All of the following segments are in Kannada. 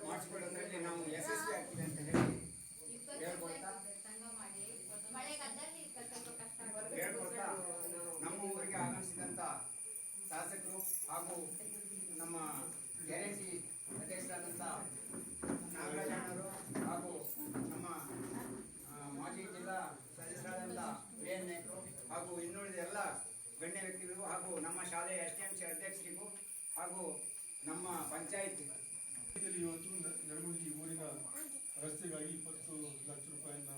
ಮಾಡಿಸ್ಕೊಳ್ಳೋದ್ರಲ್ಲಿ ನಾವು ಯಶಸ್ವಿ ಆಗ್ತೀವಿ ಅಂತ ಹೇಳಿ ಹೇಳ್ಕೊಳ್ತಾ ನಮ್ಮ ಊರಿಗೆ ಆಗಮಿಸಿದಂಥ ಶಾಸಕರು ಹಾಗೂ ನಮ್ಮ ಗ್ಯಾರಂಟಿ ಅಧ್ಯಕ್ಷರಾದಂಥ ನಾಗರಾಜಣ್ಣವರು ಹಾಗೂ ನಮ್ಮ ಮಾಜಿ ಜಿಲ್ಲಾ ಸದಸ್ಯರಾದಂಥ ವಿಎನ್ ನಾಯ್ಕರು ಹಾಗೂ ಇನ್ನುಳಿದ ಎಲ್ಲ ಗಣ್ಯ ವ್ಯಕ್ತಿಗಳು ಹಾಗೂ ನಮ್ಮ ಶಾಲೆಯ STMC ಅಧ್ಯಕ್ಷರಿಗೂ ಹಾಗೂ ನಮ್ಮ ಪಂಚಾಯತ್ ಇವತ್ತು ನರಗುಂದಿ ಊರಿನ ರಸ್ತೆಗಾಗಿ 20 ಲಕ್ಷ ರೂಪಾಯಿನ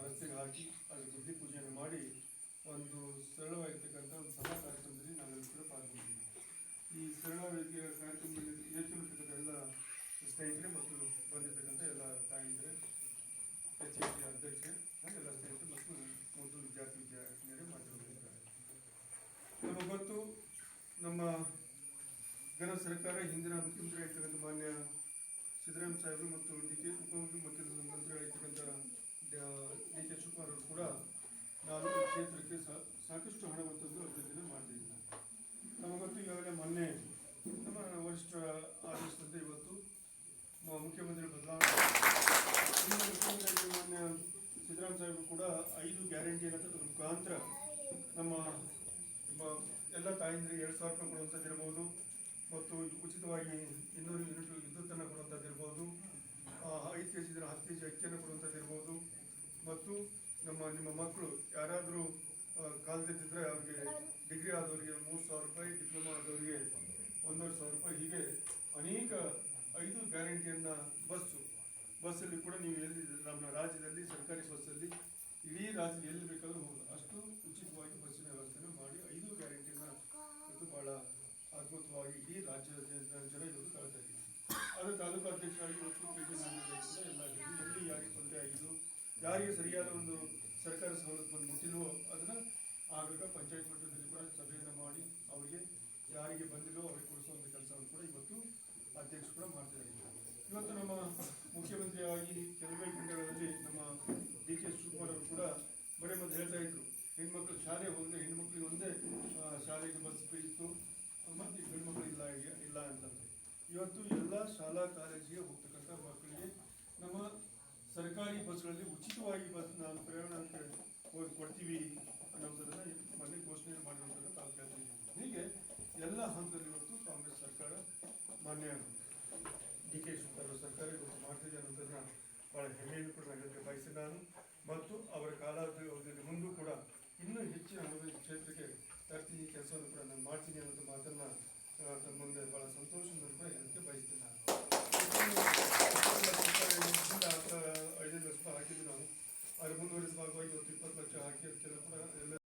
ರಸ್ತೆಗೆ ಹಾಕಿ ಅದು ಬುದ್ಧಿ ಪೂಜೆಯನ್ನು ಮಾಡಿ ಒಂದು ಸರಳವಾಗಿರ್ತಕ್ಕಂಥ ಒಂದು ಸಭಾ ಕಾರ್ಯಕ್ರಮದಲ್ಲಿ ನಾವೆಲ್ಲರೂ ಕೂಡ ಪಾಲ್ಗೊಂಡಿದ್ದೀವಿ. ಈ ಸರಳವಾಗಿ ಕಾರ್ಯಕ್ರಮದಲ್ಲಿ ಹೆಚ್ಚಿರತಕ್ಕಂಥ ಎಲ್ಲ ಸ್ನೇಹಿತರೆ ಮತ್ತು ಬಂದಿರತಕ್ಕಂಥ ಎಲ್ಲ ತಾಯಂದಿರೆ HSC ಅಧ್ಯಕ್ಷರೇ ಎಲ್ಲ ಸ್ನೇಹಿತರು ಮತ್ತು ಮೊದಲು ವಿದ್ಯಾರ್ಥಿನಿಯರೇ ಮಾತನಾಡಿದ್ದಾರೆ. ನಮಗೆ ಗೊತ್ತು ನಮ್ಮ ಘನ ಸರ್ಕಾರ ಹಿಂದಿನ ಮುಖ್ಯಮಂತ್ರಿ ಆಗಿರ್ತಕ್ಕಂಥ ಮಾನ್ಯ ಸಿದ್ದರಾಮಯ್ಯ ಸಾಹೇಬರು ಮತ್ತು ಮುಖ್ಯಮಂತ್ರಿ ಆಗಿರ್ತಕ್ಕಂಥ DK ಶಿವಕುಮಾರ್ ಅವರು ಕೂಡ ನಾನು ಈ ಕ್ಷೇತ್ರಕ್ಕೆ ಸಾಕಷ್ಟು ಹಣವನ್ನು ಅಭಿವೃದ್ಧಿಯನ್ನು ಮಾಡ್ತಿದ್ದೀನಿ. ನಮಗೆ ಗೊತ್ತು ಈಗಾಗಲೇ ಮೊನ್ನೆ ನಮ್ಮ ವರಿಷ್ಠರ ಆದೇಶದಂತೆ ಇವತ್ತು ಮುಖ್ಯಮಂತ್ರಿ ಬದಲಾವಣೆ ಮುಖ್ಯಮಂತ್ರಿ ಮಾನ್ಯ ಸಿದ್ದರಾಮಯ್ಯ ಸಾಹೇಬರು ಕೂಡ 5 ಗ್ಯಾರಂಟಿ ಅನ್ನೋದ್ರ ಮುಖಾಂತರ ನಮ್ಮ ಎಲ್ಲ ತಾಯಂದಿರಿಗೆ 2,000 ರೂಪಾಯಿ ಕೊಡುವಂಥದ್ದಿರ್ಬೋದು ಮತ್ತು ಉಚಿತವಾಗಿ 200 ಯೂನಿಟ್ ವಿದ್ಯುತ್ತನ್ನು ಕೊಡುವಂಥದ್ದಿರ್ಬೋದು, 5 kg ಇದ್ರೆ 10 kg ಅಕ್ಕಿಯನ್ನು ಕೊಡುವಂಥದ್ದಿರ್ಬೋದು ಮತ್ತು ನಿಮ್ಮ ಮಕ್ಕಳು ಯಾರಾದರೂ ಕಾಲ್ತಿದ್ದರೆ ಅವ್ರಿಗೆ ಡಿಗ್ರಿ ಆದವರಿಗೆ 3,000 ರೂಪಾಯಿ, ಡಿಪ್ಲೊಮಾ ಆದವರಿಗೆ 1,500 ರೂಪಾಯಿ, ಹೀಗೆ ಅನೇಕ 5 ಗ್ಯಾರಂಟಿಯನ್ನು ಬಸ್ಸಲ್ಲಿ ಕೂಡ ನೀವು ಎಲ್ಲಿ ನಮ್ಮ ರಾಜ್ಯದಲ್ಲಿ ಸರ್ಕಾರಿ ಬಸ್ಸಲ್ಲಿ ಇಡೀ ರಾಜ್ಯದಲ್ಲಿ ಎಲ್ಲಿ ಬೇಕಾದರೂ ಹೋಗೋದು ಅಷ್ಟು ಉಚಿತವಾಗಿ ಬಸ್ಸಿನ ವ್ಯವಸ್ಥೆಯನ್ನು ಮಾಡಿ 5 ಗ್ಯಾರಂಟಿಯನ್ನು ಇವತ್ತು ಭಾಳ ಅದ್ಭುತವಾಗಿ ಇಡೀ ರಾಜ್ಯದ ಜನ ಇವತ್ತು ಕಳ್ತಾ ಇದ್ದೀವಿ. ಆದರೆ ತಾಲೂಕು ಅಧ್ಯಕ್ಷರಾಗಿ ಇವತ್ತು ಕೂಡ ಎಲ್ಲ ಎಲ್ಲಿ ಯಾರಿಗೆ ತೊಂದರೆ ಆಗಿದ್ದು, ಯಾರಿಗೆ ಸರಿಯಾದ ಒಂದು ಸರ್ಕಾರ ಸವಲತ್ತು ಬಂದು ಮುಟ್ಟಿಲ್ವೋ ಅದನ್ನು ಆಗಾಗ ಪಂಚಾಯತ್ ಮಟ್ಟದಲ್ಲಿ ಕೂಡ ಸಭೆಯನ್ನು ಮಾಡಿ ಅವರಿಗೆ ಯಾರಿಗೆ ಬಂದಿಲ್ಲೋ ಅವರಿಗೆ ಕೊಡಿಸುವಂಥ ಕೆಲಸವನ್ನು ಕೂಡ ಇವತ್ತು ಅಧ್ಯಕ್ಷರು ಕೂಡ ಮಾಡ್ತಿದ್ದಾರೆ. ಇವತ್ತು ನಮ್ಮ ಮುಖ್ಯಮಂತ್ರಿಯಾಗಿ ಕೆಲವೇ ಗಂಟೆಗಳಲ್ಲಿ ನಮ್ಮ DK ಶಿವಕುಮಾರ್ ಅವರು ಕೂಡ ಬರೀ ಮೊದಲು ಹೇಳ್ತಾ ಇದ್ರು, ಹೆಣ್ಮಕ್ಳು ಶಾಲೆ ಹೋದರೆ ಹೆಣ್ಮಕ್ಳಿಗೆ ಒಂದೇ ಶಾಲೆಗೆ ಬಸ್ ಫ್ರೀ ಇತ್ತು ಮತ್ತು ಗಂಡು ಮಕ್ಕಳು ಇಲ್ಲ ಅಂತಂದರೆ ಇವತ್ತು ಎಲ್ಲ ಶಾಲಾ ಕಾಲೇಜಿಗೆ ಹೋಗ್ತಕ್ಕಂಥ ಮಕ್ಕಳಿಗೆ ನಮ್ಮ ಸರ್ಕಾರಿ ಬಸ್ಗಳಲ್ಲಿ ಉಚಿತವಾಗಿ ನಾನು ಪ್ರಯಾಣಕ್ಕೆ ಕೊಡ್ತೀವಿ ಅನ್ನೋದನ್ನು ಮೊನ್ನೆ ಘೋಷಣೆ ಮಾಡಿರೋದನ್ನು ತಾವು ಕೇಳ್ತೀವಿ. ಹೀಗೆ ಎಲ್ಲ ಹಂತದಲ್ಲಿ ಇವತ್ತು ಕಾಂಗ್ರೆಸ್ ಸರ್ಕಾರ ಮಾನ್ಯ DK ಶಿವಕುಮಾರ್ ಸರ್ಕಾರ ಇವತ್ತು ಮಾಡ್ತಿದೆ ಅನ್ನೋದನ್ನು ಭಾಳ ಹೆಮ್ಮೆಯನ್ನು ಕೂಡ ಹೇಳಕ್ಕೆ ಬಯಸಿ ನಾನು ಮತ್ತು ಅವರ ಕಾಲಾವಧಿಯಲ್ಲಿ ಮುಂದೂ ಕೂಡ ಇನ್ನೂ ಹೆಚ್ಚಿನ ಕ್ಷೇತ್ರಕ್ಕೆ ತರ್ತೀನಿ, ಕೆಲಸವನ್ನು ಕೂಡ ನಾನು ಮಾಡ್ತೀನಿ ಅನ್ನೋದು ಮಾತನ್ನು